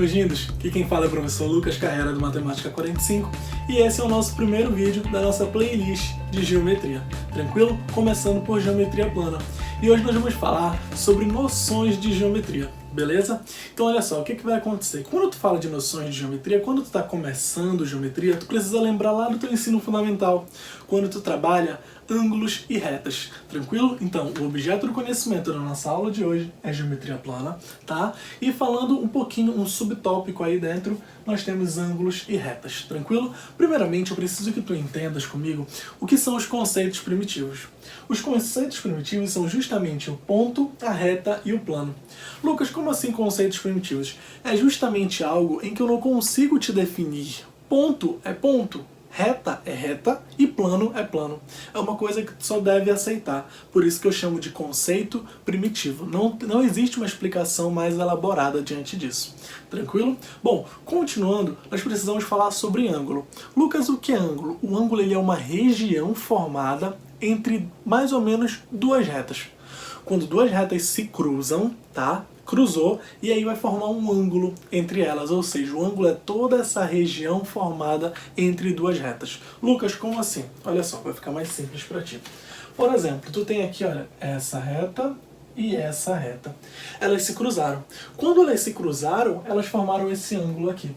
meus lindos? Aqui quem fala é o professor Lucas Carrera do Matemática 45 e esse é o nosso primeiro vídeo da nossa playlist de geometria, tranquilo? Começando por geometria plana. E hoje nós vamos falar sobre noções de geometria, beleza? Então olha só, o que vai acontecer? Quando tu fala de noções de geometria, quando tu está começando geometria, tu precisa lembrar lá do teu ensino fundamental, quando tu trabalha ângulos e retas, tranquilo? Então, o objeto do conhecimento da nossa aula de hoje é geometria plana, tá? E falando um pouquinho, um subtópico aí dentro, nós temos ângulos e retas, tranquilo? Primeiramente, eu preciso que tu entendas comigo o que são os conceitos primitivos. Os conceitos primitivos são justamente o ponto, a reta e o plano. Lucas, como assim conceitos primitivos? É justamente algo em que eu não consigo te definir. Ponto é ponto, reta é reta e plano é plano. É uma coisa que tu só deve aceitar. Por isso que eu chamo de conceito primitivo. Não existe uma explicação mais elaborada diante disso. Tranquilo? Bom, continuando, nós precisamos falar sobre ângulo. Lucas, o que é ângulo? O ângulo ele é uma região formada entre mais ou menos duas retas. Quando duas retas se cruzam, tá? Cruzou, e aí vai formar um ângulo entre elas, ou seja, o ângulo é toda essa região formada entre duas retas. Lucas, como assim? Olha só, vai ficar mais simples para ti. Por exemplo, tu tem aqui, olha, essa reta e essa reta. Elas se cruzaram. Quando elas se cruzaram, elas formaram esse ângulo aqui.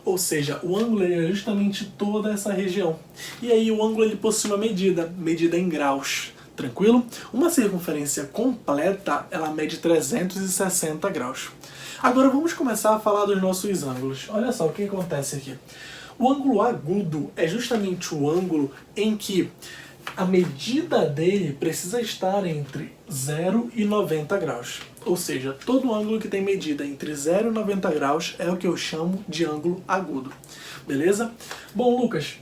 Ou seja, o ângulo é justamente toda essa região. E aí o ângulo ele possui uma medida em graus. Tranquilo? Uma circunferência completa, ela mede 360 graus. Agora vamos começar a falar dos nossos ângulos. Olha só o que acontece aqui. O ângulo agudo é justamente o ângulo em que a medida dele precisa estar entre 0 e 90 graus. Ou seja, todo ângulo que tem medida entre 0 e 90 graus é o que eu chamo de ângulo agudo. Beleza? Bom, Lucas,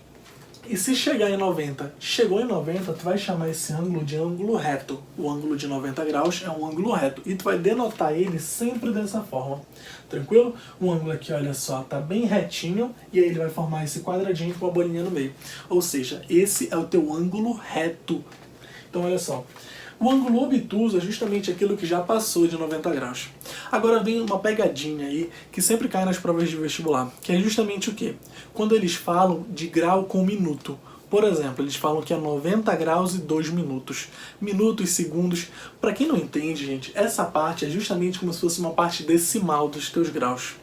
e se chegar em 90, chegou em 90, tu vai chamar esse ângulo de ângulo reto. O ângulo de 90 graus é um ângulo reto. E tu vai denotar ele sempre dessa forma. Tranquilo? O ângulo aqui, olha só, tá bem retinho. E aí ele vai formar esse quadradinho com a bolinha no meio. Ou seja, esse é o teu ângulo reto. Então olha só. O ângulo obtuso é justamente aquilo que já passou de 90 graus. Agora vem uma pegadinha aí que sempre cai nas provas de vestibular, que é justamente o quê? Quando eles falam de grau com minuto. Por exemplo, eles falam que é 90 graus e 2 minutos. Minutos, segundos. Para quem não entende, gente, essa parte é justamente como se fosse uma parte decimal dos teus graus.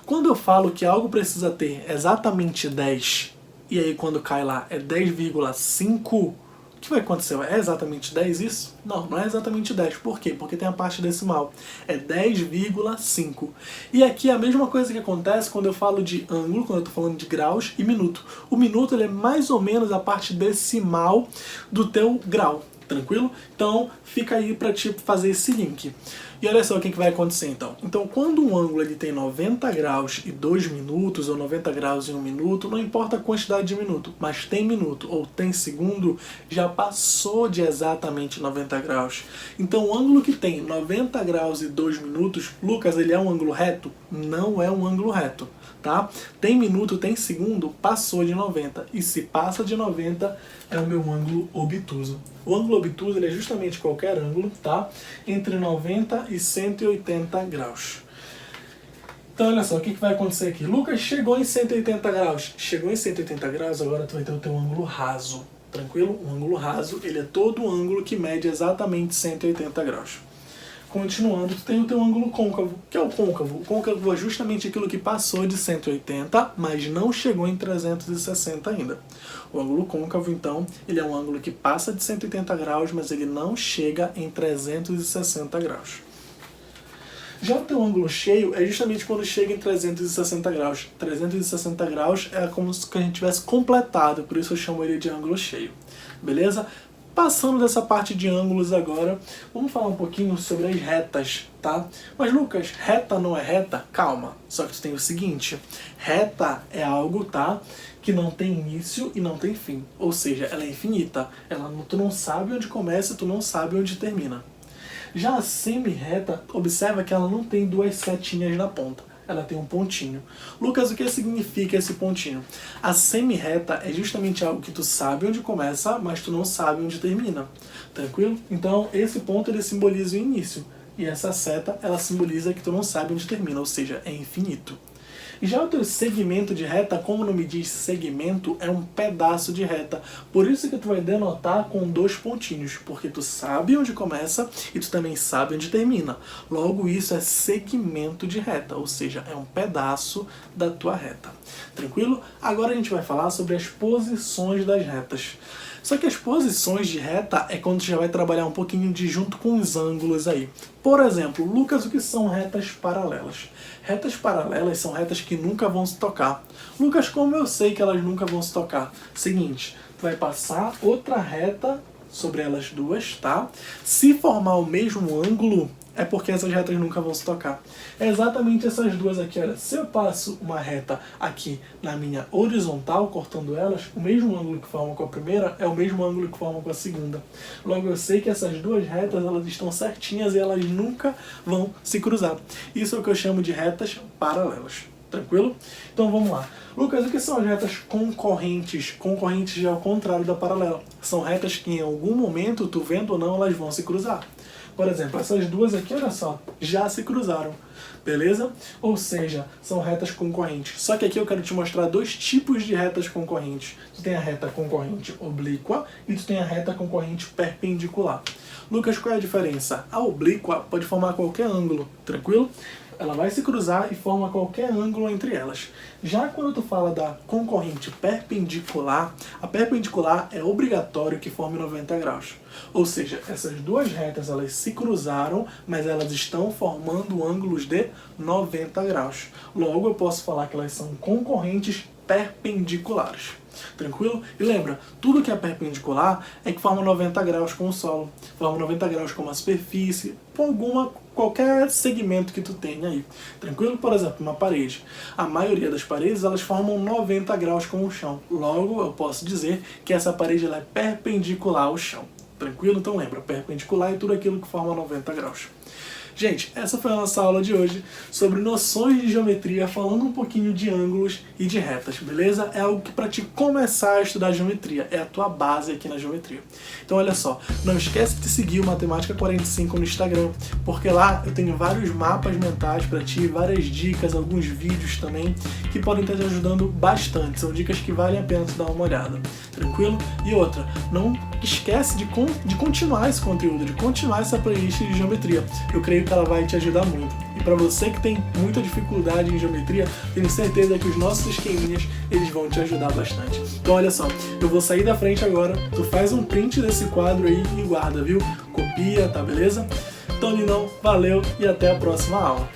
Quando eu falo que algo precisa ter exatamente 10, e aí quando cai lá é 10,5, o que vai acontecer? É exatamente 10 isso? Não, não é exatamente 10. Por quê? Porque tem a parte decimal. É 10,5. E aqui é a mesma coisa que acontece quando eu falo de ângulo, quando eu estou falando de graus e minuto. O minuto ele é mais ou menos a parte decimal do teu grau. Tranquilo? Então fica aí para te fazer esse link. E olha só o que vai acontecer então. Então quando um ângulo ele tem 90 graus e 2 minutos, ou 90 graus e 1 minuto, não importa a quantidade de minuto, mas tem minuto ou tem segundo, já passou de exatamente 90 graus. Então o ângulo que tem 90 graus e 2 minutos, Lucas, ele é um ângulo reto? Não é um ângulo reto. Tá? Tem minuto, tem segundo, passou de 90. E se passa de 90, é o meu ângulo obtuso. O ângulo obtuso ele é justamente qualquer ângulo, tá? Entre 90 e 180 graus. Então olha só, o que vai acontecer aqui? Lucas, chegou em 180 graus. Chegou em 180 graus, agora tu vai ter o teu ângulo raso. Tranquilo? O ângulo raso, ele é todo o ângulo que mede exatamente 180 graus. Continuando, tu tem o teu ângulo côncavo. O que é o côncavo? O côncavo é justamente aquilo que passou de 180, mas não chegou em 360 ainda. O ângulo côncavo, então, ele é um ângulo que passa de 180 graus, mas ele não chega em 360 graus. Já o teu ângulo cheio é justamente quando chega em 360 graus. 360 graus é como se a gente tivesse completado, por isso eu chamo ele de ângulo cheio. Beleza? Passando dessa parte de ângulos agora, vamos falar um pouquinho sobre as retas, tá? Mas Lucas, reta não é reta? Calma, só que tu tem o seguinte, reta é algo, tá, que não tem início e não tem fim, ou seja, ela é infinita, tu não sabe onde começa e tu não sabe onde termina. Já a semi-reta, observa que ela não tem duas setinhas na ponta. Ela tem um pontinho. Lucas, o que significa esse pontinho? A semi-reta é justamente algo que tu sabe onde começa, mas tu não sabe onde termina. Tranquilo? Então, esse ponto ele simboliza o início. E essa seta, ela simboliza que tu não sabe onde termina, ou seja, é infinito. E já o teu segmento de reta, como o nome diz, segmento é um pedaço de reta. Por isso que tu vai denotar com 2 pontinhos, porque tu sabe onde começa e tu também sabe onde termina. Logo, isso é segmento de reta, ou seja, é um pedaço da tua reta. Tranquilo? Agora a gente vai falar sobre as posições das retas. Só que as posições de reta é quando tu já vai trabalhar um pouquinho de junto com os ângulos aí. Por exemplo, Lucas, o que são retas paralelas? Retas paralelas são retas que nunca vão se tocar. Lucas, como eu sei que elas nunca vão se tocar? Seguinte, tu vai passar outra reta sobre elas duas, tá? Se formar o mesmo ângulo, é porque essas retas nunca vão se tocar. É exatamente essas duas aqui, olha. Se eu passo uma reta aqui na minha horizontal, cortando elas, o mesmo ângulo que forma com a primeira é o mesmo ângulo que forma com a segunda. Logo, eu sei que essas duas retas, elas estão certinhas e elas nunca vão se cruzar. Isso é o que eu chamo de retas paralelas. Tranquilo? Então vamos lá. Lucas, o que são as retas concorrentes? Concorrentes é ao contrário da paralela. São retas que em algum momento, tu vendo ou não, elas vão se cruzar. Por exemplo, essas duas aqui, olha só, já se cruzaram, beleza? Ou seja, são retas concorrentes. Só que aqui eu quero te mostrar 2 tipos de retas concorrentes. Tu tem a reta concorrente oblíqua e tu tem a reta concorrente perpendicular. Lucas, qual é a diferença? A oblíqua pode formar qualquer ângulo, tranquilo? Ela vai se cruzar e forma qualquer ângulo entre elas. Já quando tu fala da concorrente perpendicular, a perpendicular é obrigatório que forme 90 graus. Ou seja, essas duas retas elas se cruzaram, mas elas estão formando ângulos de 90 graus. Logo, eu posso falar que elas são concorrentes perpendiculares. Tranquilo? E lembra, tudo que é perpendicular é que forma 90 graus com o solo, forma 90 graus com uma superfície, com qualquer segmento que tu tenha aí. Tranquilo? Por exemplo, uma parede. A maioria das paredes, elas formam 90 graus com o chão. Logo, eu posso dizer que essa parede ela é perpendicular ao chão. Tranquilo? Então lembra, perpendicular é tudo aquilo que forma 90 graus. Gente, essa foi a nossa aula de hoje sobre noções de geometria, falando um pouquinho de ângulos e de retas, beleza? É algo que para te começar a estudar geometria, é a tua base aqui na geometria. Então olha só, não esquece de seguir o Matemática 45 no Instagram, porque lá eu tenho vários mapas mentais para ti, várias dicas, alguns vídeos também, que podem estar te ajudando bastante, são dicas que valem a pena tu dar uma olhada, tranquilo? E outra, não esquece de continuar esse conteúdo, de continuar essa playlist de geometria. Eu creio que ela vai te ajudar muito. E para você que tem muita dificuldade em geometria, tenho certeza que os nossos esqueminhas, eles vão te ajudar bastante. Então olha só, eu vou sair da frente agora, tu faz um print desse quadro aí e guarda, viu? Copia, tá beleza? Então, Linão, valeu e até a próxima aula.